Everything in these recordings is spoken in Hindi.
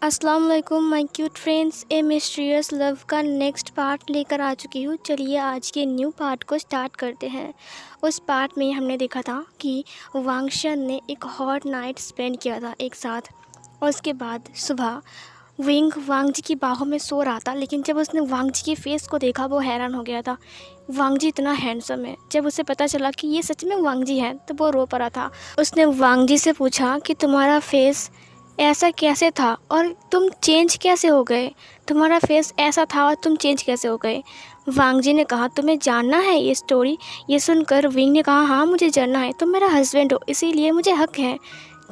अस्सलाम वालेकुम my cute friends. A mysterious love का नेक्स्ट पार्ट लेकर आ चुकी हूँ। चलिए आज के न्यू पार्ट को स्टार्ट करते हैं। उस पार्ट में हमने देखा था कि वांगशन ने एक हॉट नाइट स्पेंड किया था एक साथ, और उसके बाद सुबह विंग वांग जी की बाहों में सो रहा था। लेकिन जब उसने वांग जी के फेस को देखा वो हैरान हो गया था। वांग जी इतना हैंडसम है। जब उसे पता चला कि ये सच में वांग जी हैं तो वो रो पड़ा था। उसने वांग जी से पूछा कि तुम्हारा फेस ऐसा कैसे था और तुम चेंज कैसे हो गए, तुम्हारा फेस ऐसा था और तुम चेंज कैसे हो गए। वांग जी ने कहा तुम्हें जानना है ये स्टोरी। ये सुनकर विंग ने कहा हाँ मुझे जानना है, तुम मेरा हस्बैंड हो इसीलिए मुझे हक है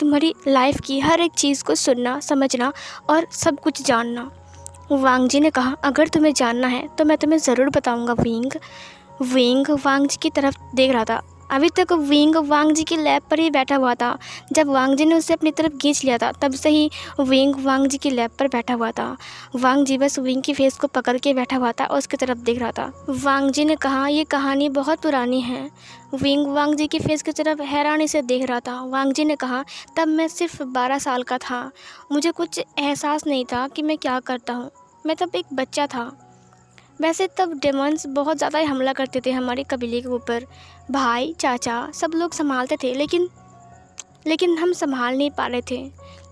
तुम्हारी लाइफ की हर एक चीज़ को सुनना, समझना और सब कुछ जानना। वांग जी ने कहा अगर तुम्हें जानना है तो मैं तुम्हें ज़रूर बताऊंगा विंग। विंग वांग जी की तरफ देख रहा था। अभी तक विंग वांग जी की लैब पर ही बैठा हुआ था। जब वांग जी ने उसे अपनी तरफ खींच लिया था तब से ही विंग वांग जी की लैब पर बैठा हुआ था। वांग जी बस विंग की फेस को पकड़ के बैठा हुआ था और उसकी तरफ देख रहा था। वांग जी ने कहा ये कहानी बहुत पुरानी है। विंग वांग जी की फेस की तरफ हैरानी से देख रहा था। वांग जी ने कहा तब मैं सिर्फ 12 साल का था, मुझे कुछ एहसास नहीं था कि मैं क्या करता हूँ, मैं तब एक बच्चा था। वैसे तब डेमंस बहुत ज़्यादा ही हमला करते थे हमारे कबीले के ऊपर। भाई चाचा सब लोग संभालते थे, लेकिन हम संभाल नहीं पा रहे थे,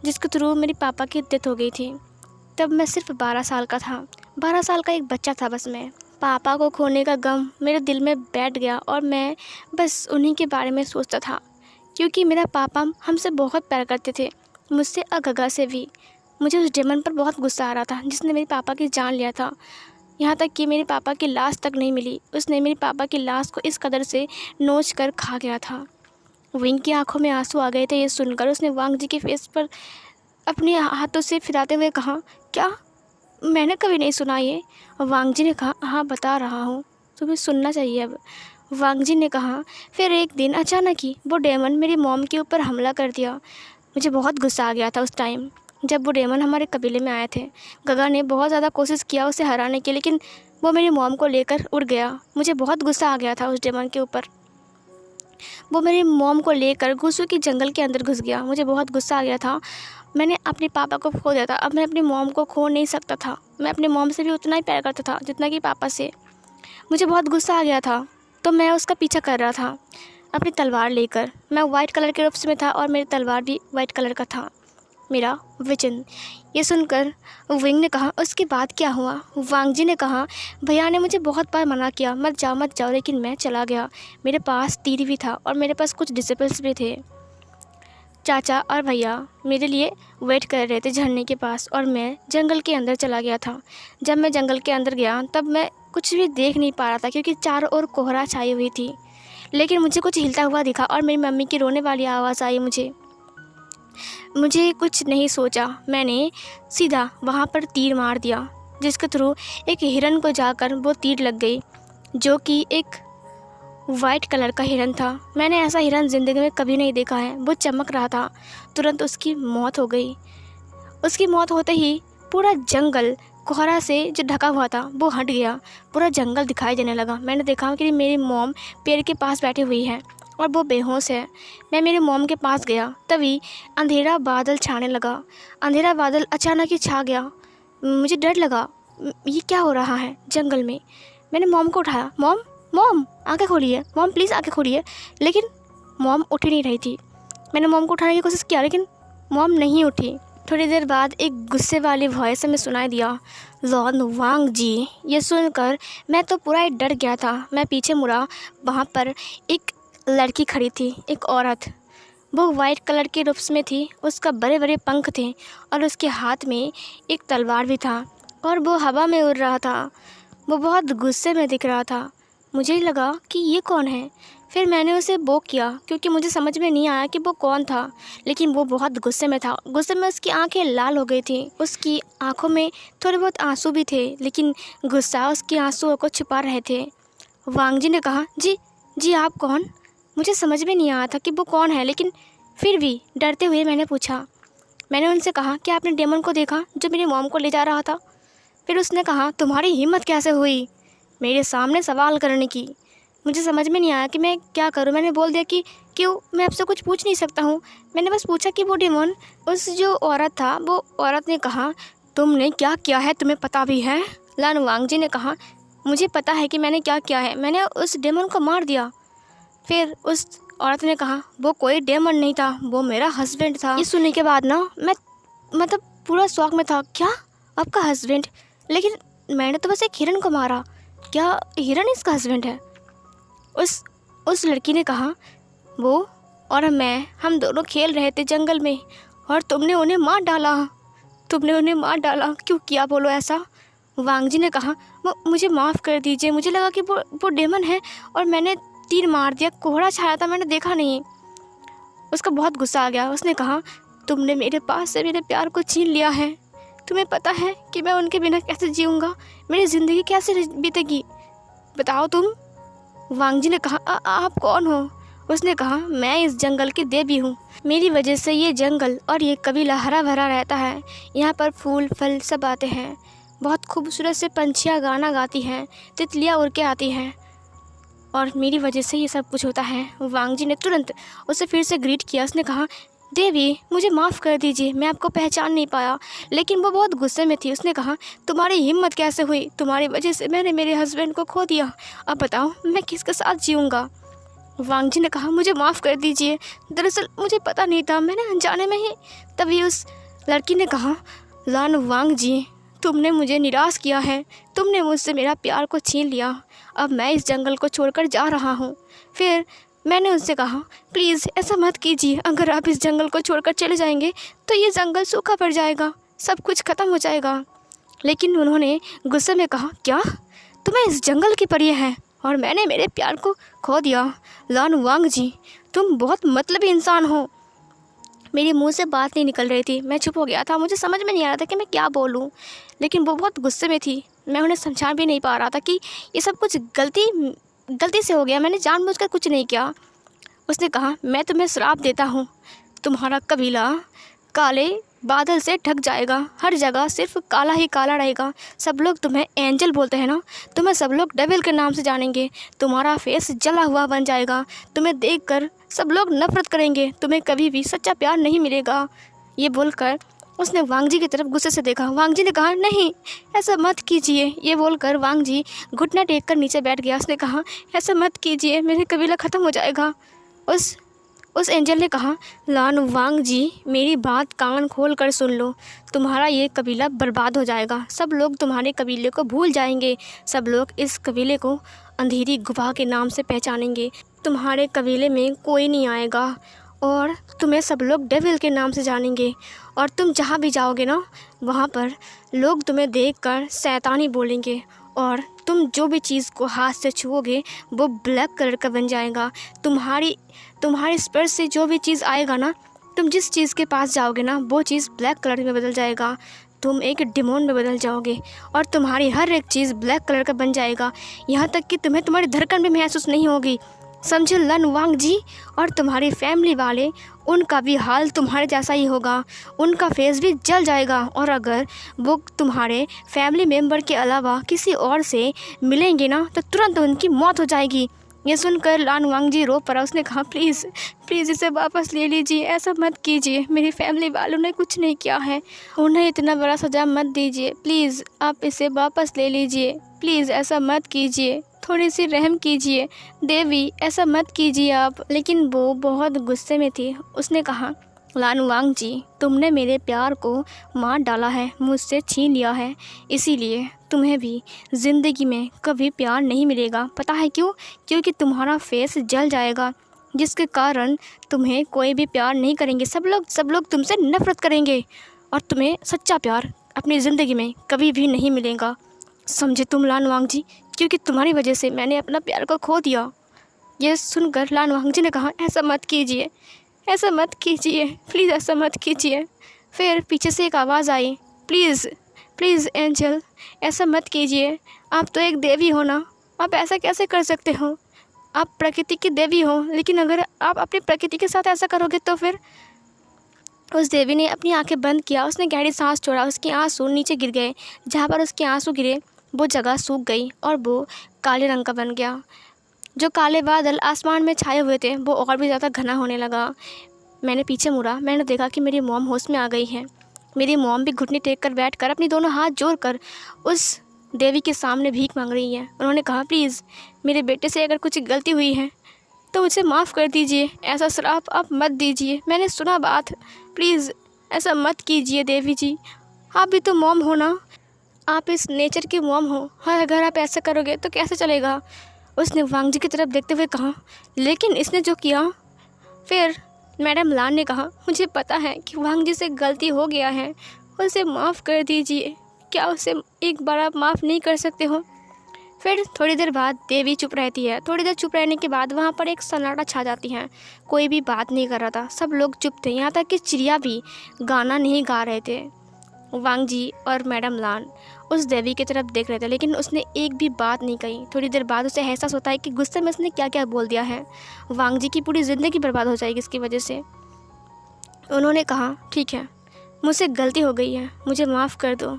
जिसके थ्रू मेरे पापा की डेथ हो गई थी। तब मैं सिर्फ 12 साल का था, 12 साल का एक बच्चा था बस मैं। पापा को खोने का गम मेरे दिल में बैठ गया और मैं बस उन्हीं के बारे में सोचता था, क्योंकि मेरा पापा हमसे बहुत प्यार करते थे, मुझसे अगगा से भी। मुझे उस डेमन पर बहुत गुस्सा आ रहा था जिसने मेरे पापा की जान लिया था। यहाँ तक कि मेरे पापा की लाश तक नहीं मिली, उसने मेरे पापा की लाश को इस कदर से नोच कर खा गया था। विंग की आंखों में आंसू आ गए थे ये सुनकर। उसने वांग जी के फेस पर अपने हाथों से फिराते हुए कहा क्या, मैंने कभी नहीं सुना ये। वांग जी ने कहा हाँ बता रहा हूँ, तुम्हें सुनना चाहिए अब। वांग जी ने कहा फिर एक दिन अचानक ही वो डेमन मेरी मॉम के ऊपर हमला कर दिया। मुझे बहुत गुस्सा आ गया था उस टाइम जब वो डेमन हमारे कबीले में आए थे। गगा ने बहुत ज़्यादा कोशिश किया उसे हराने की, लेकिन वो मेरी मॉम को लेकर उड़ गया। मुझे बहुत गुस्सा आ गया था उस डेमन के ऊपर। वो मेरी मॉम को लेकर गुस्सू की जंगल के अंदर घुस गया। मुझे बहुत गुस्सा आ गया था। मैंने अपने पापा को खो दिया था, अब मैं अपनी मॉम को खो नहीं सकता था। मैं अपनी मॉम से भी उतना ही प्यार करता था जितना कि पापा से। मुझे बहुत गुस्सा आ गया था तो मैं उसका पीछा कर रहा था अपनी तलवार लेकर। मैं वाइट कलर के रूप में था और मेरी तलवार भी वाइट कलर का था, मेरा विजन। ये सुनकर विंग ने कहा उसके बाद क्या हुआ। वांग जी ने कहा भैया ने मुझे बहुत बार मना किया मत जाओ, लेकिन मैं चला गया। मेरे पास तीर भी था और मेरे पास कुछ डिसिपल्स भी थे। चाचा और भैया मेरे लिए वेट कर रहे थे झरने के पास और मैं जंगल के अंदर चला गया था। जब मैं जंगल के अंदर गया तब मैं कुछ भी देख नहीं पा रहा था क्योंकि चारों ओर कोहरा छाई हुई थी। लेकिन मुझे कुछ हिलता हुआ दिखा और मेरी मम्मी की रोने वाली आवाज़ आई। मुझे कुछ नहीं सोचा, मैंने सीधा वहाँ पर तीर मार दिया, जिसके थ्रू एक हिरन को जाकर वो तीर लग गई, जो कि एक वाइट कलर का हिरन था। मैंने ऐसा हिरन ज़िंदगी में कभी नहीं देखा है। वो चमक रहा था। तुरंत उसकी मौत हो गई। उसकी मौत होते ही पूरा जंगल कोहरा से जो ढका हुआ था वो हट गया। पूरा जंगल दिखाई देने लगा। मैंने देखा कि मेरी मॉम पेड़ के पास बैठी हुई है और वो बेहोश है। मैं मेरी मॉम के पास गया, तभी अंधेरा बादल छाने लगा। अंधेरा बादल अचानक ही छा गया। मुझे डर लगा, ये क्या हो रहा है जंगल में। मैंने मॉम को उठाया, मॉम मॉम आँखें खोलिए, मॉम प्लीज़ आँखें खोलिए। लेकिन मॉम उठ ही नहीं रही थी। मैंने मॉम को उठाने की कोशिश किया लेकिन मॉम नहीं उठी। थोड़ी देर बाद एक गुस्से वाली वॉइस हमें सुनाई दिया, लॉर्ड वांग जी। ये सुनकर मैं तो पूरा ही डर गया था। मैं पीछे मुड़ा, वहाँ पर एक लड़की खड़ी थी, एक औरत। वो वाइट कलर के रूप में थी, उसका बड़े बड़े पंख थे और उसके हाथ में एक तलवार भी था और वो हवा में उड़ रहा था। वो बहुत गुस्से में दिख रहा था। मुझे लगा कि ये कौन है। फिर मैंने उसे वो किया क्योंकि मुझे समझ में नहीं आया कि वो कौन था, लेकिन वो बहुत गुस्से में था। गुस्से में उसकी आंखें लाल हो गई थी। उसकी आंखों में थोड़े बहुत आंसू भी थे, लेकिन गुस्सा उसके आंसुओं को छुपा रहे थे। वांग जी ने कहा जी आप कौन। मुझे समझ में नहीं आया था कि वो कौन है, लेकिन फिर भी डरते हुए मैंने पूछा। मैंने उनसे कहा क्या आपने डेमन को देखा जो मेरी मॉम को ले जा रहा था। फिर उसने कहा तुम्हारी हिम्मत कैसे हुई मेरे सामने सवाल करने की। मुझे समझ में नहीं आया कि मैं क्या करूं। मैंने बोल दिया कि क्यों, मैं आपसे कुछ पूछ नहीं सकता हूं। मैंने बस पूछा कि वो डेमन, उस जो औरत था, वो औरत ने कहा तुमने क्या किया है, तुम्हें पता भी है? लान वांगजी ने कहा मुझे पता है कि मैंने क्या किया है, मैंने उस डेमन को मार दिया। फिर उस औरत ने कहा वो कोई डेमन नहीं था, वो मेरा हस्बैंड था। ये सुनने के बाद ना मैं मतलब पूरा शौक में था। क्या, आपका हस्बैंड? लेकिन मैंने तो बस एक हिरन को मारा, क्या हिरन इसका हस्बैंड है? उस लड़की ने कहा वो और मैं, हम दोनों खेल रहे थे जंगल में और तुमने उन्हें मार डाला। तुमने उन्हें मार डाला, क्यों किया बोलो ऐसा? वांगजी ने कहा वो मुझे माफ़ कर दीजिए, मुझे लगा कि वो डेमन है और मैंने तीर मार दिया, कोहरा छाया था, मैंने देखा नहीं। उसका बहुत गुस्सा आ गया। उसने कहा तुमने मेरे पास से मेरे प्यार को छीन लिया है। तुम्हें पता है कि मैं उनके बिना कैसे जीऊँगा, मेरी ज़िंदगी कैसे बीतेगी, बताओ तुम। वांगजी ने कहा आप कौन हो? उसने कहा मैं इस जंगल की देवी हूँ। मेरी वजह से ये जंगल और ये कबीला हरा भरा रहता है। यहाँ पर फूल फल सब आते हैं, बहुत खूबसूरत से पंछियाँ गाना गाती हैं, तितलियाँ उड़ के आती हैं और मेरी वजह से ये सब कुछ होता है। वांगजी ने तुरंत उसे फिर से ग्रीट किया। उसने कहा देवी मुझे माफ़ कर दीजिए, मैं आपको पहचान नहीं पाया। लेकिन वो बहुत गुस्से में थी। उसने कहा तुम्हारी हिम्मत कैसे हुई, तुम्हारी वजह से मैंने मेरे हस्बैंड को खो दिया, अब बताओ मैं किसके साथ जीऊँगा? वांगजी ने कहा मुझे माफ़ कर दीजिए, दरअसल मुझे पता नहीं था, मैंने अनजाने में ही। तभी उस लड़की ने कहा लान वांगजी तुमने मुझे निराश किया है, तुमने मुझसे मेरा प्यार को छीन लिया, अब मैं इस जंगल को छोड़कर जा रहा हूँ। फिर मैंने उससे कहा प्लीज़ ऐसा मत कीजिए, अगर आप इस जंगल को छोड़कर चले जाएंगे तो ये जंगल सूखा पड़ जाएगा, सब कुछ ख़त्म हो जाएगा। लेकिन उन्होंने गुस्से में कहा क्या, तुम्हें इस जंगल की परी है और मैंने मेरे प्यार को खो दिया? लान वांगजी तुम बहुत मतलबी इंसान हो। मेरे मुंह से बात नहीं निकल रही थी, मैं चुप हो गया था, मुझे समझ में नहीं आ रहा था कि मैं क्या बोलूं। लेकिन वो बहुत गुस्से में थी, मैं उन्हें समझा भी नहीं पा रहा था कि ये सब कुछ गलती से हो गया, मैंने जानबूझकर कुछ नहीं किया। उसने कहा मैं तुम्हें श्राप देता हूँ, तुम्हारा कबीला काले बादल से ढक जाएगा, हर जगह सिर्फ काला ही काला रहेगा, सब लोग तुम्हें एंजल बोलते हैं ना, तुम्हें सब लोग डेविल के नाम से जानेंगे, तुम्हारा फेस जला हुआ बन जाएगा, तुम्हें देखकर सब लोग नफरत करेंगे, तुम्हें कभी भी सच्चा प्यार नहीं मिलेगा। ये बोलकर उसने वांगजी की तरफ गुस्से से देखा। वांगजी ने कहा नहीं ऐसा मत कीजिए। ये बोलकर वांगजी घुटना टेक कर नीचे बैठ गया। उसने कहा ऐसा मत कीजिए, मेरे कबीला ख़त्म हो जाएगा। उस एंजल ने कहा लान वांगजी मेरी बात कान खोल कर सुन लो, तुम्हारा ये कबीला बर्बाद हो जाएगा, सब लोग तुम्हारे कबीले को भूल जाएंगे, सब लोग इस कबीले को अंधेरी गुफा के नाम से पहचानेंगे, तुम्हारे कबीले में कोई नहीं आएगा और तुम्हें सब लोग डेविल के नाम से जानेंगे और तुम जहाँ भी जाओगे ना वहाँ पर लोग तुम्हें देखकर शैतानी बोलेंगे और तुम जो भी चीज़ को हाथ से छुओगे वो ब्लैक कलर का बन जाएगा। तुम्हारे स्पर्श से जो भी चीज़ आएगा ना, तुम जिस चीज़ के पास जाओगे ना वो चीज़ ब्लैक कलर में बदल जाएगा, तुम एक डिमोन में बदल जाओगे और तुम्हारी हर एक चीज़ ब्लैक कलर का बन जाएगा, यहाँ तक कि तुम्हें तुम्हारी धड़कन भी महसूस नहीं होगी, समझे लन वांगजी? और तुम्हारी फैमिली वाले उनका भी हाल तुम्हारे जैसा ही होगा, उनका फेस भी जल जाएगा और अगर वो तुम्हारे फैमिली मेम्बर के अलावा किसी और से मिलेंगे ना तो तुरंत उनकी मौत हो जाएगी। ये सुनकर लान वांगजी रो पड़ा। उसने कहा प्लीज़ प्लीज़ इसे वापस ले लीजिए, ऐसा मत कीजिए, मेरी फैमिली वालों ने कुछ नहीं किया है, उन्हें इतना बड़ा सज़ा मत दीजिए, प्लीज़ आप इसे वापस ले लीजिए, प्लीज़ ऐसा मत कीजिए, थोड़ी सी रहम कीजिए देवी, ऐसा मत कीजिए आप। लेकिन वो बहुत गुस्से में थी। उसने कहा लान वांगजी तुमने मेरे प्यार को मार डाला है, मुझसे छीन लिया है, इसीलिए तुम्हें भी ज़िंदगी में कभी प्यार नहीं मिलेगा। पता है क्यों? क्योंकि तुम्हारा फेस जल जाएगा, जिसके कारण तुम्हें कोई भी प्यार नहीं करेंगे, सब लोग तुमसे नफरत करेंगे और तुम्हें सच्चा प्यार अपनी ज़िंदगी में कभी भी नहीं मिलेगा, समझे तुम लान वांगजी? क्योंकि तुम्हारी वजह से मैंने अपना प्यार को खो दिया। यह सुनकर लान वांगजी ने कहा ऐसा मत कीजिए, ऐसा मत कीजिए, प्लीज़ ऐसा मत कीजिए। फिर पीछे से एक आवाज़ आई प्लीज़ प्लीज़ एंजल ऐसा मत कीजिए, आप तो एक देवी हो ना, आप ऐसा कैसे कर सकते हो, आप प्रकृति की देवी हो, लेकिन अगर आप अपनी प्रकृति के साथ ऐसा करोगे तो फिर। उस देवी ने अपनी आंखें बंद किया, उसने गहरी सांस छोड़ा, उसके आंसू नीचे गिर गए, जहाँ पर उसके आंसू गिरे वो जगह सूख गई और वो काले रंग का बन गया। जो काले बादल आसमान में छाए हुए थे वो और भी ज़्यादा घना होने लगा। मैंने पीछे मुड़ा, मैंने देखा कि मेरी मॉम होश में आ गई है। मेरी मॉम भी घुटने टेक कर बैठ कर अपनी दोनों हाथ जोड़कर उस देवी के सामने भीख मांग रही है। उन्होंने कहा, प्लीज़ मेरे बेटे से अगर कुछ गलती हुई है तो उसे माफ़ कर दीजिए, ऐसा श्राप आप मत दीजिए। मैंने सुना बात, प्लीज़ ऐसा मत कीजिए देवी जी, आप भी तो मॉम हो ना, आप इस नेचर की मॉम हो। हाँ, अगर आप ऐसा करोगे तो कैसे चलेगा। उसने वांग जी की तरफ देखते हुए कहा, लेकिन इसने जो किया। फिर मैडम लान ने कहा, मुझे पता है कि वांग जी से गलती हो गया है, उसे माफ़ कर दीजिए। क्या उसे एक बार आप माफ़ नहीं कर सकते हो। फिर थोड़ी देर बाद देवी चुप रहती है। थोड़ी देर चुप रहने के बाद वहाँ पर एक सन्नाटा छा जाती है। कोई भी बात नहीं कर रहा था, सब लोग चुप थे, यहाँ तक कि चिड़िया भी गाना नहीं गा रहे थे। वांग जी और मैडम लान उस देवी की तरफ देख रहे थे, लेकिन उसने एक भी बात नहीं कही। थोड़ी देर बाद उसे एहसास होता है कि गुस्से में उसने क्या क्या बोल दिया है। वांग जी की पूरी ज़िंदगी बर्बाद हो जाएगी इसकी वजह से। उन्होंने कहा, ठीक है, मुझसे गलती हो गई है, मुझे माफ़ कर दो।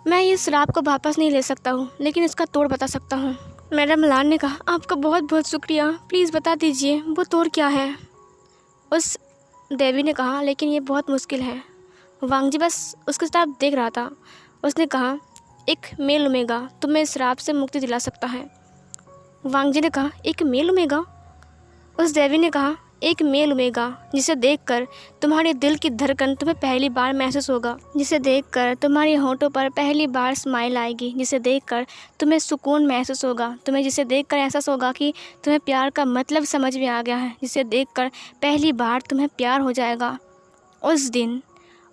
मैं इस श्राप को वापस नहीं ले सकता हूँ, लेकिन इसका तोड़ बता सकता हूँ। मैडम लान ने कहा, आपका बहुत बहुत शुक्रिया, प्लीज़ बता दीजिए वो तोड़ क्या है। उस देवी ने कहा, लेकिन ये बहुत मुश्किल है। वांग जी बस उसके तरफ देख रहा था। उसने कहा, एक मेल ओमेगा तुम्हें इस श्राप से मुक्ति दिला सकता है। वांग जी ने कहा, एक मेल ओमेगा। उस देवी ने कहा, एक मेल ओमेगा जिसे देखकर तुम्हारे दिल की धड़कन तुम्हें पहली बार महसूस होगा, जिसे देखकर तुम्हारे होंठों पर पहली बार स्माइल आएगी, जिसे देखकर तुम्हें सुकून महसूस होगा, तुम्हें जिसे देखकर एहसास होगा कि तुम्हें प्यार का मतलब समझ में आ गया है, जिसे देखकर पहली बार तुम्हें प्यार हो जाएगा।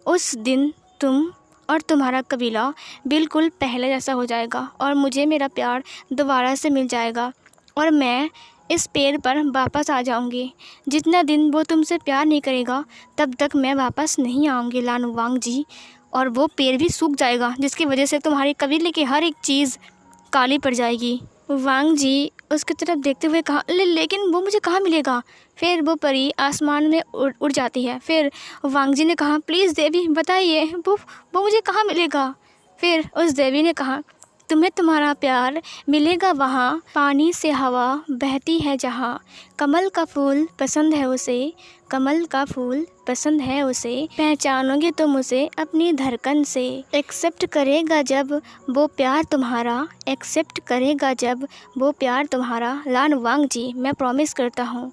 उस दिन तुम और तुम्हारा कबीला बिल्कुल पहले जैसा हो जाएगा और मुझे मेरा प्यार दोबारा से मिल जाएगा और मैं इस पेड़ पर वापस आ जाऊंगी। जितना दिन वो तुमसे प्यार नहीं करेगा तब तक मैं वापस नहीं आऊंगी लान वांग जी, और वो पेड़ भी सूख जाएगा जिसकी वजह से तुम्हारे कबीले की हर एक चीज़ काली पड़ जाएगी। वांग जी उसकी तरफ देखते हुए कहा, लेकिन वो मुझे कहाँ मिलेगा। फिर वो परी आसमान में उड़ जाती है। फिर वांग जी ने कहा, प्लीज़ देवी बताइए वो मुझे कहाँ मिलेगा। फिर उस देवी ने कहा, तुम्हें तुम्हारा प्यार मिलेगा वहाँ, पानी से हवा बहती है जहाँ, कमल का फूल पसंद है उसे, कमल का फूल पसंद है उसे, पहचानोगे तुम उसे अपनी धड़कन से, एक्सेप्ट करेगा जब वो प्यार तुम्हारा, एक्सेप्ट करेगा जब वो प्यार तुम्हारा। लान वांग जी, मैं प्रॉमिस करता हूँ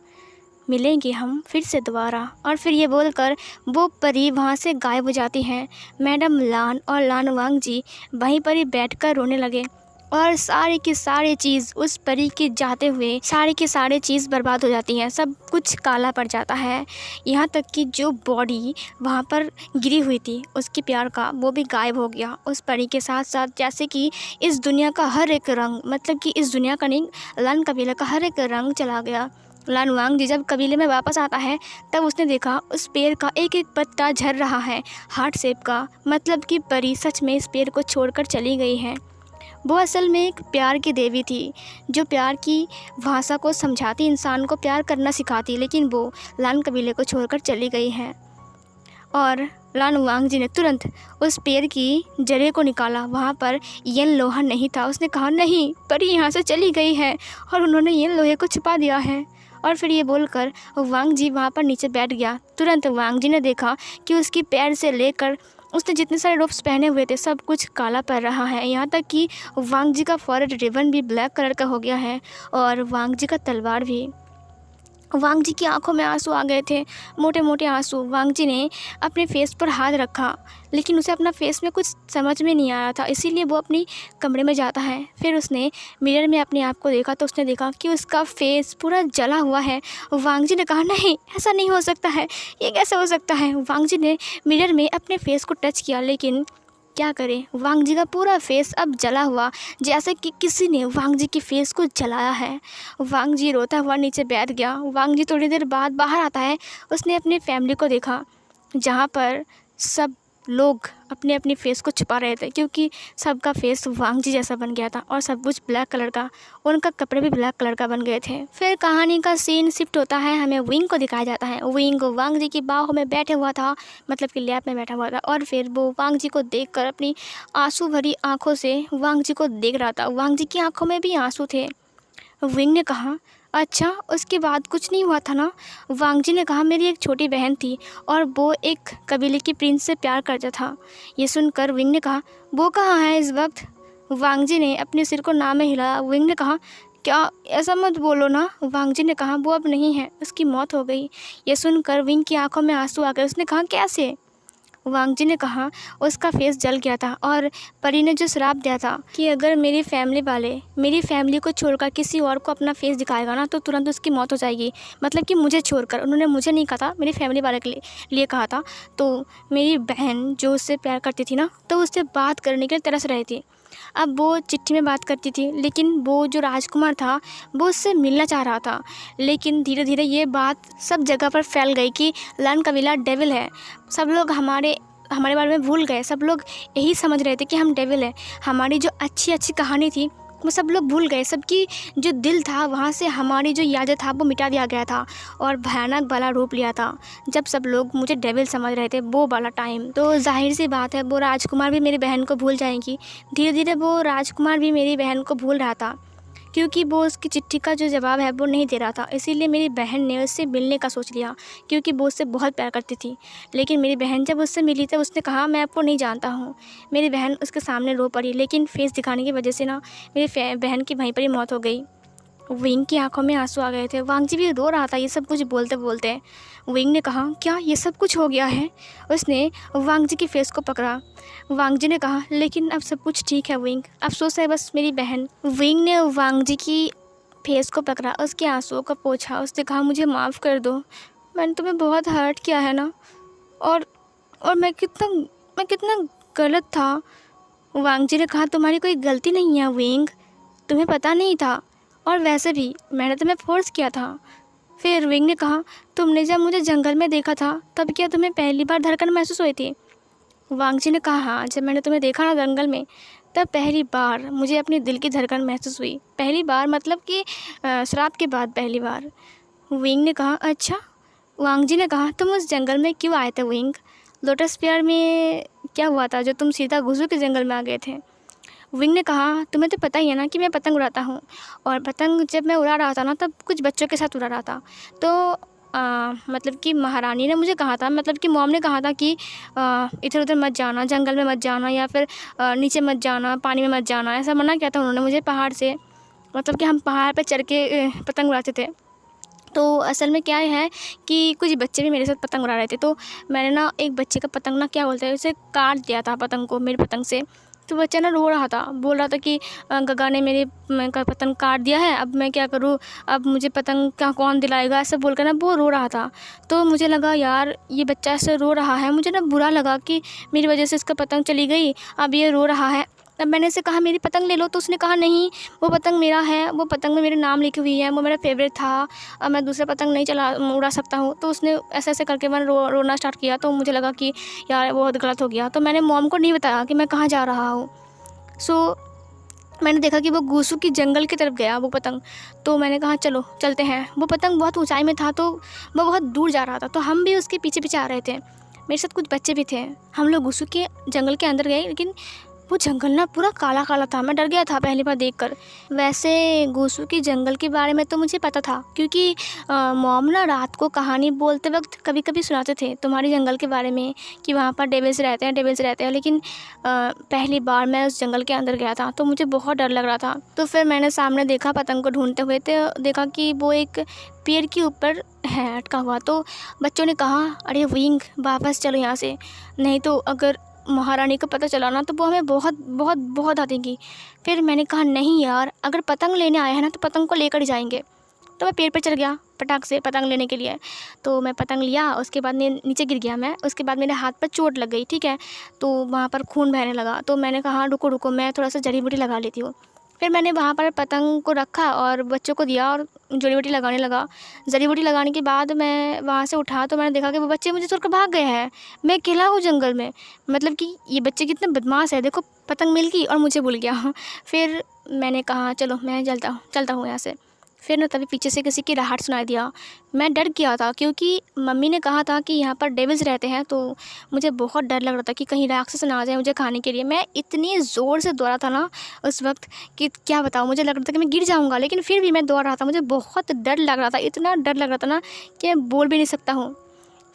मिलेंगे हम फिर से दोबारा। और फिर ये बोलकर वो परी वहाँ से गायब हो जाती हैं। मैडम लान और लान वांग जी वहीं पर ही बैठकर रोने लगे और सारी की सारी चीज़ उस परी के जाते हुए सारी की सारी चीज़ बर्बाद हो जाती हैं। सब कुछ काला पड़ जाता है, यहाँ तक कि जो बॉडी वहाँ पर गिरी हुई थी उसकी प्यार का, वो भी गायब हो गया उस परी के साथ साथ। जैसे कि इस दुनिया का हर एक रंग, मतलब कि इस दुनिया का नहीं, लान कबीले का हर एक रंग चला गया। लान वांग जी जब कबीले में वापस आता है तब उसने देखा उस पेड़ का एक एक पत्ता झड़ रहा है हार्ट शेप का, मतलब कि परी सच में इस पेड़ को छोड़कर चली गई है। वो असल में एक प्यार की देवी थी जो प्यार की भाषा को समझाती, इंसान को प्यार करना सिखाती, लेकिन वो लान कबीले को छोड़कर चली गई है। और लान वांग जी ने तुरंत उस पेड़ की जड़े को निकाला, वहाँ पर येन लोहा नहीं था। उसने कहा, नहीं, परी यहाँ से चली गई है और उन्होंने येन लोहे को छुपा दिया है। और फिर ये बोलकर वांग जी वहाँ पर नीचे बैठ गया। तुरंत वांग जी ने देखा कि उसकी पैर से लेकर उसने जितने सारे रोप्स पहने हुए थे सब कुछ काला पड़ रहा है, यहाँ तक कि वांग जी का फॉरहेड रिबन भी ब्लैक कलर का हो गया है और वांग जी का तलवार भी। वांग जी की आंखों में आंसू आ गए थे, मोटे मोटे आंसू। वांग जी ने अपने फेस पर हाथ रखा, लेकिन उसे अपना फेस में कुछ समझ में नहीं आ रहा था, इसीलिए वो अपनी कमरे में जाता है। फिर उसने मिरर में अपने आप को देखा तो उसने देखा कि उसका फेस पूरा जला हुआ है। वांग जी ने कहा, नहीं, ऐसा नहीं हो सकता है, ये कैसे हो सकता है। वांग जी ने मिरर में अपने फेस को टच किया, लेकिन क्या करें, वांग जी का पूरा फेस अब जला हुआ, जैसे कि किसी ने वांग जी के फेस को जलाया है। वांग जी रोता हुआ नीचे बैठ गया। वांग जी थोड़ी देर बाद बाहर आता है। उसने अपनी फैमिली को देखा जहाँ पर सब लोग अपने अपने फेस को छुपा रहे थे, क्योंकि सबका फेस वांग जी जैसा बन गया था और सब कुछ ब्लैक कलर का, उनका कपड़े भी ब्लैक कलर का बन गए थे। फिर कहानी का सीन शिफ्ट होता है, हमें विंग को दिखाया जाता है। विंग वांग जी की बाहों में बैठे हुआ था, मतलब कि लैब में बैठा हुआ था, और फिर वो वांग जी को देखकर अपनी आंसू भरी आंखों से वांग जी को देख रहा था। वांग जी की आंखों में भी आंसू थे। विंग ने कहा, अच्छा उसके बाद कुछ नहीं हुआ था ना? वांगजी ने कहा, मेरी एक छोटी बहन थी और वो एक कबीले के प्रिंस से प्यार करता था। ये सुनकर विंग ने कहा, वो कहाँ है इस वक्त? वांगजी ने अपने सिर को ना में हिलाया। विंग ने कहा, क्या ऐसा मत बोलो ना। वांगजी ने कहा, वो अब नहीं है, उसकी मौत हो गई। ये सुनकर विंग की आंखों में आंसू आ गए। उसने कहा, कैसे? वांगजी ने कहा, उसका फेस जल गया था और परी ने जो श्राप दिया था कि अगर मेरी फैमिली वाले मेरी फैमिली को छोड़कर किसी और को अपना फेस दिखाएगा ना तो तुरंत उसकी मौत हो जाएगी। मतलब कि मुझे छोड़कर, उन्होंने मुझे नहीं कहा था, मेरी फैमिली वाले के लिए कहा था। तो मेरी बहन जो उससे प्यार करती थी ना, तो उससे बात करने के लिए तरस रही थी। अब वो चिट्ठी में बात करती थी, लेकिन वो जो राजकुमार था वो उससे मिलना चाह रहा था। लेकिन धीरे धीरे ये बात सब जगह पर फैल गई कि लन कबीला डेविल है। सब लोग हमारे बारे में भूल गए। सब लोग यही समझ रहे थे कि हम डेविल हैं। हमारी जो अच्छी अच्छी कहानी थी वो सब लोग भूल गए। सबकी जो दिल था वहाँ से हमारी जो यादें था वो मिटा दिया गया था और भयानक वाला रूप लिया था। जब सब लोग मुझे डेविल समझ रहे थे, वो वाला टाइम, तो जाहिर सी बात है वो राजकुमार भी मेरी बहन को भूल जाएंगी। धीरे धीरे वो राजकुमार भी मेरी बहन को भूल रहा था, क्योंकि वो उसकी चिट्ठी का जो जवाब है वो नहीं दे रहा था। इसीलिए मेरी बहन ने उससे मिलने का सोच लिया, क्योंकि वो उससे बहुत प्यार करती थी। लेकिन मेरी बहन जब उससे मिली तब उसने कहा, मैं आपको नहीं जानता हूँ। मेरी बहन उसके सामने रो पड़ी, लेकिन फेस दिखाने की वजह से ना मेरी बहन की वहीं पर ही मौत हो गई। विंग की आंखों में आंसू आ गए थे। वांगजी भी रो रहा था ये सब कुछ बोलते बोलते। विंग ने कहा, क्या ये सब कुछ हो गया है? उसने वांगजी की फेस को पकड़ा। वांगजी ने कहा, लेकिन अब सब कुछ ठीक है विंग, अफसोस है बस मेरी बहन। विंग ने वांगजी की फेस को पकड़ा, उसके आंसुओं को पोंछा। उसने कहा, मुझे माफ़ कर दो, मैंने तुम्हें बहुत हर्ट किया है ना, और मैं कितना गलत था। वांगजी ने कहा, तुम्हारी कोई गलती नहीं है विंग, तुम्हें पता नहीं था, और वैसे भी मैंने तुम्हें फोर्स किया था। फिर विंग ने कहा, तुमने जब मुझे जंगल में देखा था तब क्या तुम्हें पहली बार धड़कन महसूस हुई थी? वांगजी ने कहा, हाँ, जब मैंने तुम्हें देखा ना जंगल में, तब पहली बार मुझे अपने दिल की धड़कन महसूस हुई। पहली बार मतलब कि श्राप के बाद पहली बार। विंग ने कहा, अच्छा। वांगजी ने कहा, तुम उस जंगल में क्यों आए थे विंग? लोटस पेयर में क्या हुआ था जो तुम सीधा गुजू के जंगल में आ गए थे? विंग ने कहा, तुम्हें तो पता ही है ना कि मैं पतंग उड़ाता हूँ, और पतंग जब मैं उड़ा रहा था ना तब कुछ बच्चों के साथ उड़ा रहा था। तो मतलब कि महारानी ने मुझे कहा था, मतलब कि मॉम ने कहा था कि इधर उधर मत जाना, जंगल में मत जाना, या फिर नीचे मत जाना, पानी में मत जाना, ऐसा मना किया था उन्होंने मुझे पहाड़ से। मतलब कि हम पहाड़ पर चढ़ के पतंग उड़ाते थे। तो असल में क्या है कि कुछ बच्चे भी मेरे साथ पतंग उड़ा रहे थे। तो मैंने ना एक बच्चे का पतंग ना क्या बोलते हैं, उसे काट दिया था पतंग को, मेरी पतंग से। तो बच्चा ना रो रहा था, बोल रहा था कि गगा ने मेरे का पतंग काट दिया है, अब मैं क्या करूँ, अब मुझे पतंग क्या कौन दिलाएगा, ऐसा बोल कर ना वो रो रहा था। तो मुझे लगा यार ये बच्चा ऐसे रो रहा है, मुझे ना बुरा लगा कि मेरी वजह से इसका पतंग चली गई, अब ये रो रहा है। तब मैंने इसे कहा, मेरी पतंग ले लो, तो उसने कहा, नहीं, वो पतंग मेरा है, वो पतंग में मेरा नाम लिखी हुई है, वो मेरा फेवरेट था, अब मैं दूसरा पतंग नहीं उड़ा सकता हूँ। तो उसने ऐसे ऐसे करके मैंने रोना स्टार्ट किया। तो मुझे लगा कि यार बहुत गलत हो गया। तो मैंने मॉम को नहीं बताया कि मैं कहाँ जा रहा हूँ। मैंने देखा कि वो गुसू की जंगल की तरफ गया वो पतंग। तो मैंने कहा, चलो चलते हैं। वो पतंग बहुत ऊंचाई में था, तो वो बहुत दूर जा रहा था, तो हम भी उसके पीछे पीछे आ रहे थे। मेरे साथ कुछ बच्चे भी थे। हम लोग गुसू के जंगल के अंदर गए, लेकिन वो जंगल ना पूरा काला काला था। मैं डर गया था पहली बार देखकर। वैसे गुसू की जंगल के बारे में तो मुझे पता था, क्योंकि मॉम ना रात को कहानी बोलते वक्त कभी कभी सुनाते थे तुम्हारी जंगल के बारे में, कि वहाँ पर डेविल्स रहते हैं। लेकिन पहली बार मैं उस जंगल के अंदर गया था तो मुझे बहुत डर लग रहा था। तो फिर मैंने सामने देखा पतंग को ढूंढते हुए, तो देखा कि वो एक पेड़ के ऊपर है अटका हुआ। तो बच्चों ने कहा, अरे विंग वापस चलो यहाँ से, नहीं तो अगर महारानी को पता चला ना तो वो हमें बहुत बहुत बहुत देंगी। फिर मैंने कहा, नहीं यार, अगर पतंग लेने आए हैं ना तो पतंग को लेकर जाएंगे। तो मैं पेड़ पर चढ़ गया पटाख से पतंग लेने के लिए। तो मैं पतंग लिया, उसके बाद नीचे गिर गया मैं। उसके बाद मेरे हाथ पर चोट लग गई, ठीक है, तो वहाँ पर खून बहने लगा। तो मैंने कहा, रुको रुको, मैं थोड़ा सा जड़ी बूटी लगा लेती हूँ। फिर मैंने वहाँ पर पतंग को रखा और बच्चों को दिया और जड़ी बूटी लगाने लगा। जड़ी बूटी लगाने के बाद मैं वहाँ से उठा तो मैंने देखा कि वो बच्चे मुझे छोड़कर भाग गए हैं। मैं अकेला हूँ जंगल में। मतलब कि ये बच्चे कितने बदमाश है, देखो पतंग मिल गई और मुझे भूल गया। फिर मैंने कहा, चलो मैं चलता हूँ यहाँ से। फिर ना तभी पीछे से किसी की राहट सुनाई दिया। मैं डर गया था क्योंकि मम्मी ने कहा था कि यहाँ पर डेविल्स रहते हैं, तो मुझे बहुत डर लग रहा था कि कहीं राक्षस ना आ जाए मुझे खाने के लिए। मैं इतनी ज़ोर से दौड़ा था ना उस वक्त कि क्या बताऊँ, मुझे लग रहा था कि मैं गिर जाऊँगा, लेकिन फिर भी मैं दौड़ रहा था। मुझे बहुत डर लग रहा था, इतना डर लग रहा था ना कि मैं बोल भी नहीं सकता हूँ।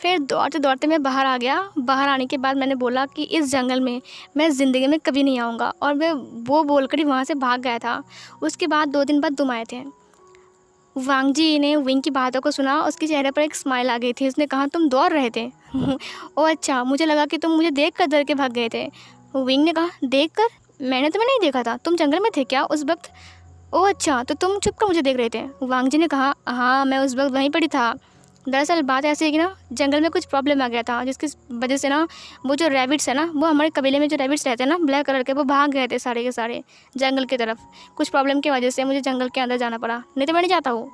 फिर दौड़ते दौड़ते मैं बाहर आ गया। बाहर आने के बाद मैंने बोला कि इस जंगल में मैं ज़िंदगी में कभी नहीं आऊँगा, और मैं वो बोलकर ही वहाँ से भाग गया था। उसके बाद 2 दिन बाद तुम आए थे। वांग जी ने विंग की बातों को सुना, उसके चेहरे पर एक स्माइल आ गई थी। उसने कहा, तुम दौड़ रहे थे? ओह अच्छा, मुझे लगा कि तुम मुझे देख कर डर के भाग गए थे। विंग ने कहा, देख कर? मैंने तुम्हें नहीं देखा था, तुम जंगल में थे क्या उस वक्त? ओह अच्छा, तो तुम छुप कर मुझे देख रहे थे? वांग जी ने कहा, हाँ मैं उस वक्त वहीं पर ही था। दरअसल बात ऐसी है कि ना जंगल में कुछ प्रॉब्लम आ गया था, जिसकी वजह से ना वो जो रैबिट्स है ना, वो हमारे कबीले में जो रैबिट्स रहते हैं ना ब्लैक कलर के, वो भाग गए थे सारे के सारे जंगल की तरफ। कुछ प्रॉब्लम की वजह से मुझे जंगल के अंदर जाना पड़ा, नहीं तो मैं नहीं जाता हूँ।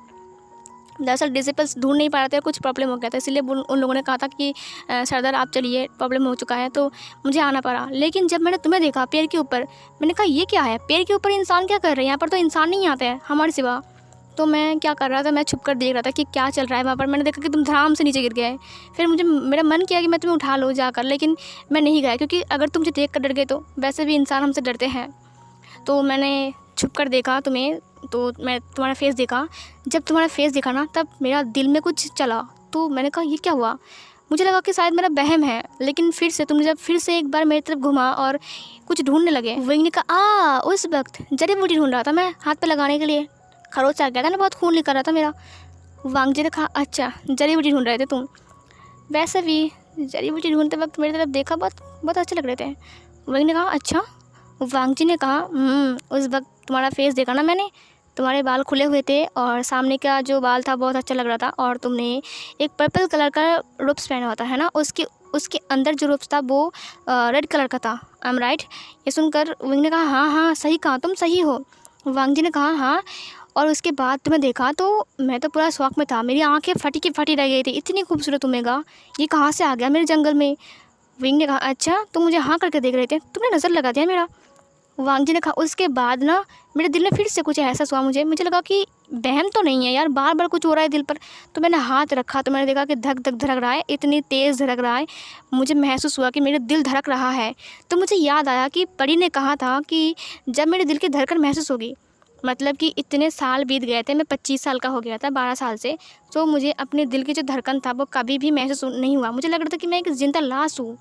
दरअसल डिसिपल्स ढूंढ नहीं पा रहे थे, कुछ प्रॉब्लम हो गया था, इसलिए उन लोगों ने कहा था कि सरदार आप चलिए, प्रॉब्लम हो चुका है, तो मुझे आना पड़ा। लेकिन जब मैंने तुम्हें देखा पेड़ के ऊपर, मैंने कहा ये क्या है, पेड़ के ऊपर इंसान क्या कर रहे हैं? यहाँ पर तो इंसान नहीं आते हैं हमारे सिवा। तो मैं क्या कर रहा था, मैं छुप कर देख रहा था कि क्या चल रहा है वहाँ पर। मैंने देखा कि तुम धड़ाम से नीचे गिर गए। फिर मेरा मन किया कि मैं तुम्हें उठा लूँ जाकर, लेकिन मैं नहीं गया, क्योंकि अगर तुम मुझे देख कर डर गए तो वैसे भी इंसान हमसे डरते हैं। तो मैंने छुप कर देखा तुम्हें, तो मैं तुम्हारा फेस देखा। जब तुम्हारा फेस देखा ना, तब मेरा दिल में कुछ चला। तो मैंने कहा ये क्या हुआ? मुझे लगा कि शायद मेरा वहम है, लेकिन फिर से तुमने जब फिर से एक बार मेरी तरफ घुमा और कुछ ढूंढने लगे। विंग ने कहा, उस वक्त जड़ी बूटी ढूंढ रहा था मैं हाथ पे लगाने के लिए, खरोच आ गया था ना, बहुत खून निकल रहा था मेरा। वांग जी ने कहा, अच्छा जड़ी बूटी ढूंढ रहे थे तुम? वैसे भी जड़ी बूटी ढूंढते वक्त मेरी तरफ देखा, बहुत बहुत अच्छे लग रहे थे। विंग ने कहा, अच्छा? वांग जी ने कहा, उस वक्त तुम्हारा फेस देखा ना मैंने, तुम्हारे बाल खुले हुए थे और सामने का जो बाल था बहुत अच्छा लग रहा था, और तुमने एक पर्पल कलर का रूप्स पहना हुआ था, है ना? उसके अंदर जो रूप्स था वो रेड कलर का था। I am right? ये सुनकर विंग ने कहा, हाँ हाँ सही कहा, तुम सही हो। वांग जी ने कहा, हाँ। और उसके बाद तुम्हें देखा तो मैं तो पूरा शौक में था, मेरी आंखें फटी की फटी रह गई थी, इतनी खूबसूरत तुमेगा, ये कहाँ से आ गया मेरे जंगल में? विंग ने कहा, अच्छा तुम मुझे हाँ करके देख रहे थे, तुमने नज़र लगा दिया मेरा? वांग जी ने कहा, उसके बाद ना मेरे दिल में फिर से कुछ एहसास हुआ, मुझे लगा कि वहम तो नहीं है यार, बार बार कुछ हो रहा है दिल पर। तो मैंने हाथ रखा तो मैंने देखा कि धक धक धड़क रहा है, इतनी तेज़ धड़क रहा है, मुझे महसूस हुआ कि मेरे दिल धड़क रहा है। तो मुझे याद आया कि परी ने कहा था कि जब मेरे दिल की धड़कन महसूस होगी, मतलब कि इतने साल बीत गए थे, मैं 25 साल का हो गया था 12 साल से, तो मुझे अपने दिल की जो धड़कन था वो कभी भी महसूस नहीं हुआ। मुझे लग रहा था कि मैं एक जिंदा लाश हूँ,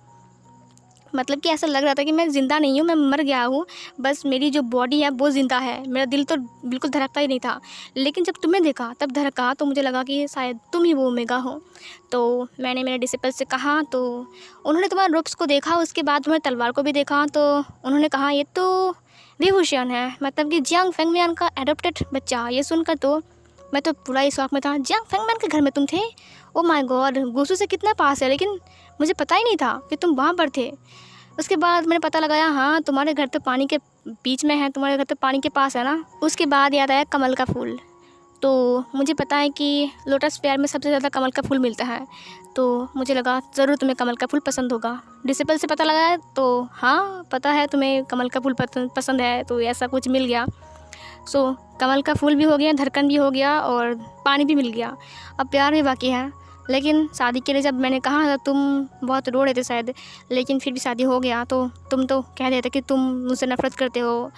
मतलब कि ऐसा लग रहा था कि मैं ज़िंदा नहीं हूँ, मैं मर गया हूँ, बस मेरी जो बॉडी है वो ज़िंदा है, मेरा दिल तो बिल्कुल धड़कता ही नहीं था। लेकिन जब तुम्हें देखा तब धड़का, तो मुझे लगा कि शायद तुम ही वो ओमेगा हो। तो मैंने मेरे डिसिपल से कहा, तो उन्होंने तुम्हारे रूप्स को देखा, उसके बाद तुम्हारी तलवार को भी देखा, तो उन्होंने कहा ये तो विभूषण है, मतलब कि जियांग फेंगमियान का एडॉप्टेड बच्चा। ये सुनकर तो मैं तो पूरा ही शौक में था, जियांग फेंगमियान के घर में तुम थे? ओ माय गॉड, गुसू से कितना पास है, लेकिन मुझे पता ही नहीं था कि तुम वहाँ पर थे। उसके बाद मैंने पता लगाया, हाँ तुम्हारे घर तो पानी के बीच में है, तुम्हारे घर तो पानी के पास है ना। उसके बाद याद आया कमल का फूल। तो मुझे पता है कि लोटस फेयर में सबसे ज़्यादा कमल का फूल मिलता है, तो मुझे लगा ज़रूर तुम्हें कमल का फूल पसंद होगा। डिसिपल से पता लगाया तो हाँ पता है तुम्हें कमल का फूल पसंद है, तो ऐसा कुछ मिल गया। सो कमल का फूल भी हो गया, धड़कन भी हो गया और पानी भी मिल गया, अब प्यार भी बाकी है। लेकिन शादी के लिए जब मैंने कहा था, तुम बहुत रो रहे थे शायद, लेकिन फिर भी शादी हो गया, तो तुम तो कह रहे थे कि तुम मुझसे नफ़रत करते हो,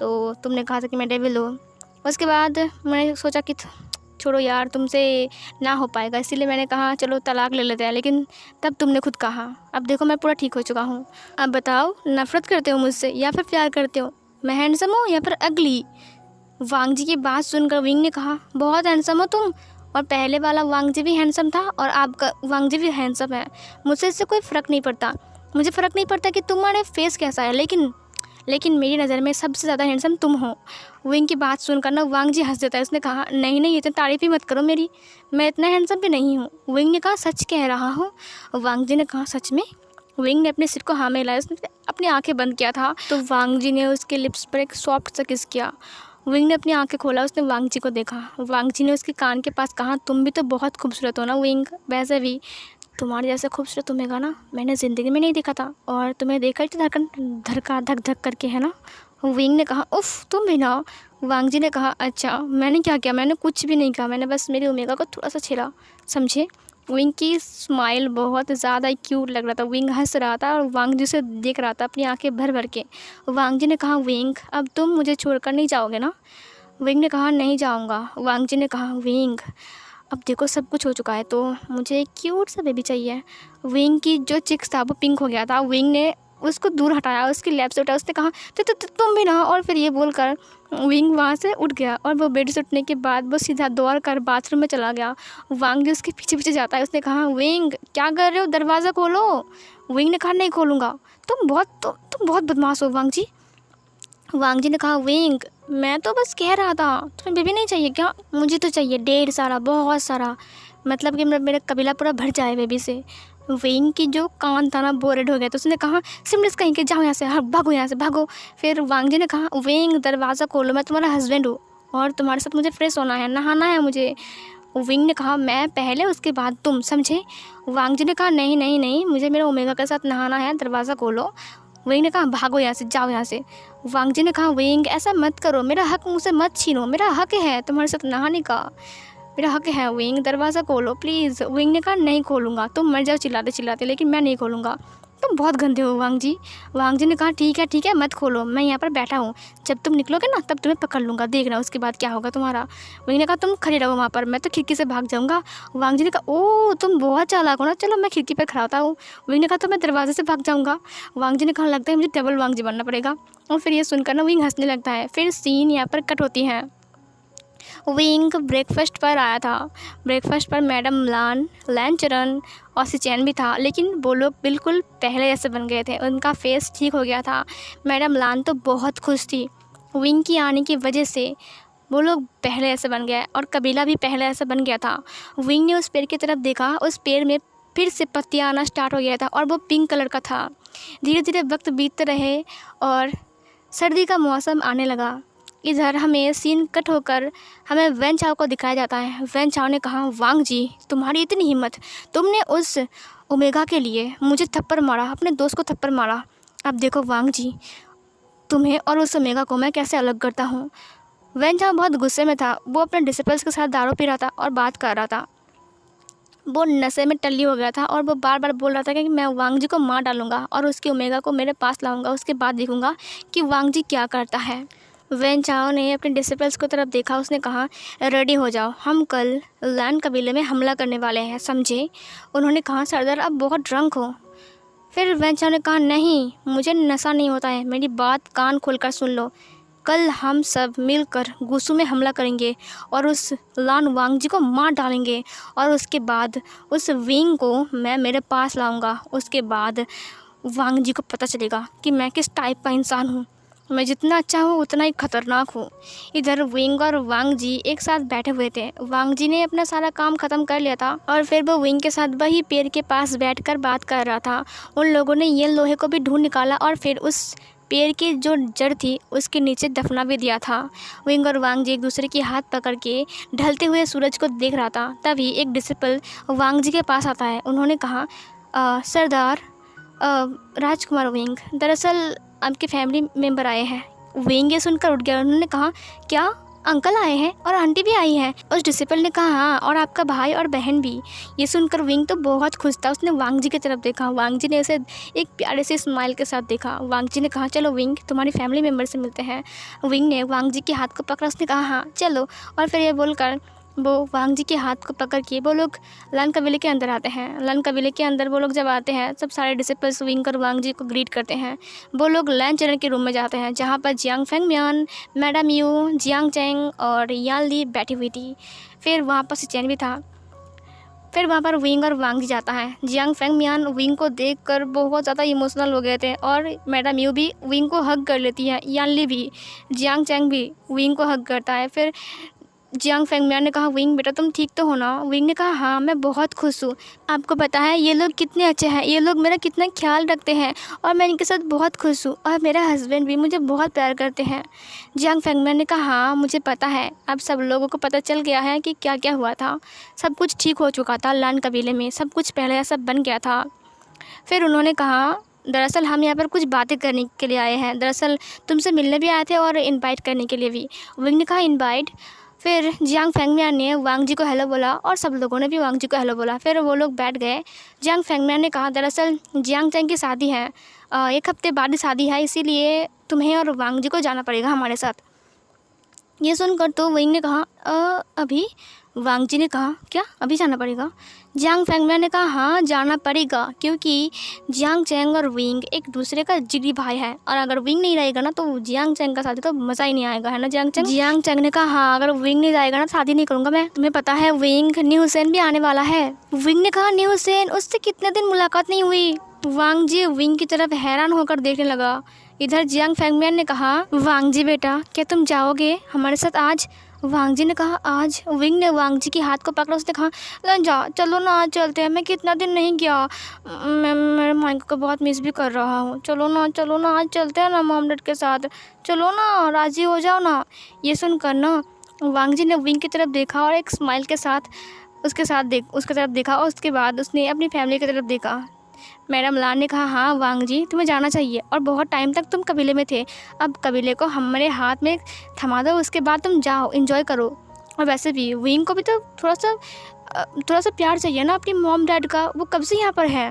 तो तुमने कहा था कि मैं डेविल हूँ। उसके बाद मैंने सोचा कि छोड़ो यार, तुमसे ना हो पाएगा, इसीलिए मैंने कहा चलो तलाक ले लेते हैं। लेकिन तब तुमने खुद कहा, अब देखो मैं पूरा ठीक हो चुका हूँ। अब बताओ, नफ़रत करते हो मुझसे या फिर प्यार करते हो? मैं हैंडसम हूँ या फिर अगली? वांग जी की बात सुनकर विंग ने कहा, बहुत हैंडसम हो तुम, और पहले वाला वांग जी भी हैंडसम था और आपका वांग जी भी हैंडसम है, मुझसे इससे कोई फ़र्क नहीं पड़ता। मुझे फ़र्क नहीं पड़ता कि तुम्हारे फेस कैसा है, लेकिन मेरी नज़र में सबसे ज़्यादा हैंडसम तुम हो। विंग की बात सुनकर ना वांग जी हंस देता है। उसने कहा, नहीं नहीं, इतनी तारीफ़ ही मत करो मेरी, मैं इतना हैंडसम भी नहीं हूँ। विंग ने कहा, सच कह रहा हूँ? वांग जी ने कहा, सच में? विंग ने अपने सिर को हाँ में हिलाया, उसने अपनी आंखें बंद किया था, तो वांग जी ने उसके लिप्स पर एक सॉफ्ट सा किस किया। विंग ने अपनी आंखें खोला, उसने वांग जी को देखा। वांग जी ने उसके कान के पास कहा, तुम भी तो बहुत खूबसूरत हो ना विंग, वैसे भी तुम्हारे जैसा खूबसूरत तुम्हें ना मैंने ज़िंदगी में नहीं देखा था, और तुम्हें देखा ही तो धड़का धक धक करके, है ना? विंग ने कहा, उफ़ तुम भी ना, वांग जी ने कहा अच्छा मैंने क्या किया, मैंने कुछ भी नहीं कहा, मैंने बस मेरी ओमेगा को थोड़ा सा छेड़ा, समझे। विंग की स्माइल बहुत ज़्यादा क्यूट लग रहा था। विंग हंस रहा था और वांग जी से देख रहा था अपनी आंखें भर भर के। वांग जी ने कहा विंग अब तुम मुझे छोड़कर नहीं जाओगे ना। विंग ने कहा नहीं जाऊंगा। वांग जी ने कहा विंग अब देखो सब कुछ हो चुका है तो मुझे एक क्यूट सा बेबी चाहिए। विंग की जो चिक्स था वो पिंक हो गया था। विंग ने उसको दूर हटाया, उसकी लैब से उठाया, उसने कहा तो तुम भी ना। और फिर ये बोलकर विंग वहाँ से उठ गया और वो बेड से उठने के बाद वो सीधा दौड़ कर बाथरूम में चला गया। वांग जी उसके पीछे पीछे जाता है। उसने कहा विंग क्या कर रहे हो, दरवाज़ा खोलो। विंग ने कहा नहीं खोलूँगा। तुम बहुत बदमाश हो वांग जी। वांग जी ने कहा विंग मैं तो बस कह रहा था, तुम्हें बेबी नहीं चाहिए क्या। मुझे तो चाहिए ढेर सारा, बहुत सारा, मतलब कि मेरा कबीला पूरा भर जाए बेबी से। विंग की जो कान था ना वो रेड हो गया। तो उसने कहा सिमरस कहीं के जाओ यहाँ से, हाँ भागो यहाँ से भागो। फिर वांग जी ने कहा विंग दरवाज़ा खोलो, मैं तुम्हारा हस्बैंड हूँ और तुम्हारे साथ मुझे फ्रेश होना है, नहाना है मुझे। विंग ने कहा मैं पहले उसके बाद तुम, समझे। वांग जी ने कहा नहीं नहीं नहीं, मुझे मेरे ओमेगा के साथ नहाना है, दरवाज़ा खोलो। विंग ने कहा भागो यहाँ से, जाओ यहाँ से। वांग जी ने कहा विंग ऐसा मत करो, मेरा हक मुझसे मत छीनो, मेरा हक है तुम्हारे साथ नहाने का, मेरा हक है। विंग दरवाज़ा खोलो प्लीज़। विंग ने कहा नहीं खोलूँगा, तुम मर जाओ चिल्लाते चिल्लाते, लेकिन मैं नहीं खोलूँगा, तुम बहुत गंदे हो वांग जी। वांग जी ने कहा ठीक है मत खोलो, मैं यहाँ पर बैठा हूँ, जब तुम निकलोगे ना तब तुम्हें पकड़ लूँगा, देखना उसके बाद क्या होगा तुम्हारा। विंग ने कहा तुम खड़े रहो वहाँ पर, मैं तो खिड़की से भाग जाऊँगा। वांग जी ने कहा ओ तुम बहुत चालाक हो ना, चलो मैं खिड़की पर खड़ा होता हूँ। विंग ने कहा तो मैं दरवाजे से भाग जाऊँगा। वांग जी ने कहा लगता है मुझे डबल वांग जी बनना पड़ेगा। और फिर ये सुनकर ना विंग हंसने लगता है। फिर सीन यहाँ पर कट होती है। विंग ब्रेकफास्ट पर आया था। ब्रेकफास्ट पर मैडम लैन चरण और सिचैन भी था, लेकिन वो लोग बिल्कुल पहले जैसे बन गए थे, उनका फेस ठीक हो गया था। मैडम लान तो बहुत खुश थी विंग की आने की वजह से, वो लोग पहले ऐसे बन गया और कबीला भी पहले ऐसा बन गया था। विंग ने उस पेड़ की तरफ देखा, उस पेड़ में फिर से पत्तियाँ आना स्टार्ट हो गया था और वो पिंक कलर का था। धीरे धीरे वक्त बीतते रहे और सर्दी का मौसम आने लगा। इधर हमें सीन कट होकर हमें वैन चाओ को दिखाया जाता है। वैन चाओ ने कहा वांग जी तुम्हारी इतनी हिम्मत, तुमने उस ओमेगा के लिए मुझे थप्पड़ मारा, अपने दोस्त को थप्पड़ मारा। अब देखो वांग जी तुम्हें और उस ओमेगा को मैं कैसे अलग करता हूँ। वैन चाओ बहुत गुस्से में था। वो अपने डिसिपल्स के साथ दारू पी रहा था और बात कर रहा था। वो नशे में टल्ली हो गया था और वो बार बार बोल रहा था कि मैं वांग जी को मार डालूंगा और उसकी ओमेगा को मेरे पास लाऊंगा, उसके बाद देखूंगा कि वांग जी क्या करता है। वैन चाओ ने अपने डिसिपल्स की तरफ देखा। उसने कहा रेडी हो जाओ, हम कल लैन कबीले में हमला करने वाले हैं, समझे। उन्होंने कहा सरदार आप बहुत ड्रंक हो। फिर वैन चाओ ने कहा नहीं मुझे नशा नहीं होता है, मेरी बात कान खोलकर सुन लो। कल हम सब मिलकर गुसू में हमला करेंगे और उस लान वांग जी को मार डालेंगे और उसके बाद उस विंग को मैं मेरे पास लाऊंगा। उसके बाद वांग जी को पता चलेगा कि मैं किस टाइप का इंसान हूँ, मैं जितना अच्छा हूँ उतना ही खतरनाक हूँ। इधर विंग और वांग जी एक साथ बैठे हुए थे। वांग जी ने अपना सारा काम ख़त्म कर लिया था और फिर वो विंग के साथ वही पेड़ के पास बैठकर बात कर रहा था। उन लोगों ने ये लोहे को भी ढूंढ निकाला और फिर उस पेड़ की जो जड़ थी उसके नीचे दफना भी दिया था। विंग और वांग जी एक दूसरे की हाथ पकड़ के ढलते हुए सूरज को देख रहा था। तभी एक डिसिपल वांग जी के पास आता है। उन्होंने कहा सरदार राजकुमार विंग, दरअसल आपके फैमिली मेम्बर आए हैं। विंग ये सुनकर उठ गया। उन्होंने कहा क्या अंकल आए हैं और आंटी भी आई है। उस डिसिपल ने कहा हाँ और आपका भाई और बहन भी। ये सुनकर विंग तो बहुत खुश था। उसने वांग जी की तरफ देखा। वांग जी ने उसे एक प्यारे से स्माइल के साथ देखा। वांग जी ने कहा चलो विंग तुम्हारी फैमिली मेम्बर से मिलते हैं। विंग ने वांग जी के हाथ को पकड़ा। उसने कहा हाँ चलो। और फिर ये बोलकर वो वांग जी के हाथ को पकड़ के वो लोग लन कबीले के अंदर आते हैं। लन कबीले के अंदर वो लोग जब आते हैं सब सारे डिसिपल्स विंग और वांग जी को ग्रीट करते हैं। वो लोग लैन चरण के रूम में जाते हैं जहाँ पर जियांग फेंग म्यान, मैडम यू, जियांग चैंग और यान ली बैठी हुई थी। फिर वहाँ पर सिचैन भी था। फिर वहाँ पर विंग और वांग जी जाता है। जियांग फेंग म्यान विंग को देखकर बहुत ज़्यादा इमोशनल हो गए थे और मैडम यू भी विंग को हग कर लेती है। यान ली भी, जियांग चैंग भी विंग को हग करता है। फिर जियांग फेंग म्यान ने कहा विंग बेटा तुम ठीक तो हो ना। विंग ने कहा हाँ मैं बहुत खुश हूँ। आपको पता है ये लोग कितने अच्छे हैं, ये लोग मेरा कितना ख्याल रखते हैं और मैं इनके साथ बहुत खुश हूँ और मेरा हस्बैंड भी मुझे बहुत प्यार करते हैं। जियांग फेंग म्यान ने कहा हाँ मुझे पता है, अब सब लोगों को पता चल गया है कि क्या क्या हुआ था। सब कुछ ठीक हो चुका था लान कबीले में, सब कुछ पहले ऐसा बन गया था। फिर उन्होंने कहा दरअसल हम यहाँ पर कुछ बातें करने के लिए आए हैं, दरअसल तुमसे मिलने भी आए थे और इनवाइट करने के लिए भी। विंग ने कहा इनवाइट। फिर जियांग फेंगमियान ने वांग जी को हेलो बोला और सब लोगों ने भी वांग जी को हेलो बोला। फिर वो लोग बैठ गए। जियांग फेंगमियान ने कहा दरअसल जियांग चैंग की शादी है, 1 हफ्ते बाद ही शादी है, इसीलिए तुम्हें और वांग जी को जाना पड़ेगा हमारे साथ। ये सुनकर तो विंग ने कहा अभी? वांग जी ने कहा क्या अभी जाना पड़ेगा? जियांग फेंगमियान ने कहा हाँ जाना पड़ेगा, क्योंकि जियांग चैंग और विंग एक दूसरे का जिगरी भाई है, और अगर विंग नहीं रहेगा ना तो जियांग चैंग का शादी तो मज़ा ही नहीं आएगा, है ना जियांग चैंग? जियांग चैंग ने कहा हाँ अगर विंग नहीं जाएगा ना शादी नहीं करूँगा मैं। तुम्हें पता है विंग न्यू हुसैन भी आने वाला है। विंग ने कहा न्यू हुसैन, उससे कितने दिन मुलाकात नहीं हुई। वांग जी विंग की तरफ हैरान होकर देखने लगा। इधर जियांग फेंगमियान ने कहा वांग जी बेटा क्या तुम जाओगे हमारे साथ आज? वांग जी ने कहा आज? विंग ने वांग जी के हाथ को पकड़ा, उसने कहा जा चलो ना आज चलते हैं, मैं कितना दिन नहीं गया, मैं मेरे मायके को बहुत मिस भी कर रहा हूँ, चलो ना आज चलते हैं ना मॉम डैड के साथ, चलो ना राज़ी हो जाओ ना। ये सुनकर ना वांग जी ने विंग की तरफ देखा और एक स्माइल के साथ उसके तरफ देखा, और उसके बाद उसने अपनी फैमिली की तरफ देखा। मैडम लान ने कहा हाँ वांग जी तुम्हें जाना चाहिए, और बहुत टाइम तक तुम कबीले में थे, अब कबीले को हमारे हाथ में थमा दो, उसके बाद तुम जाओ एंजॉय करो। और वैसे भी विंग को भी तो थोड़ा सा प्यार चाहिए ना अपनी मॉम डैड का, वो कब से यहाँ पर है।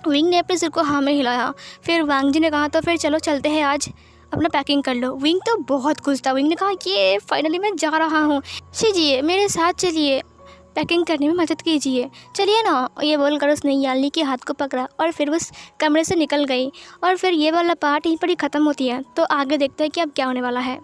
विंग ने अपने सिर को हाँ में हिलाया। फिर वांग जी ने कहा तो फिर चलो चलते हैं आज, अपना पैकिंग कर लो। विंग तो बहुत खुश था। विंग ने कहा ये फाइनली मैं जा रहा हूँ, चलिए मेरे साथ चलिए, पैकिंग करने में मदद कीजिए, चलिए ना। ये बोलकर उसने यालनी के हाथ को पकड़ा और फिर उस कमरे से निकल गई। और फिर ये वाला पार्ट यहीं पर ही ख़त्म होती है। तो आगे देखते हैं कि अब क्या होने वाला है।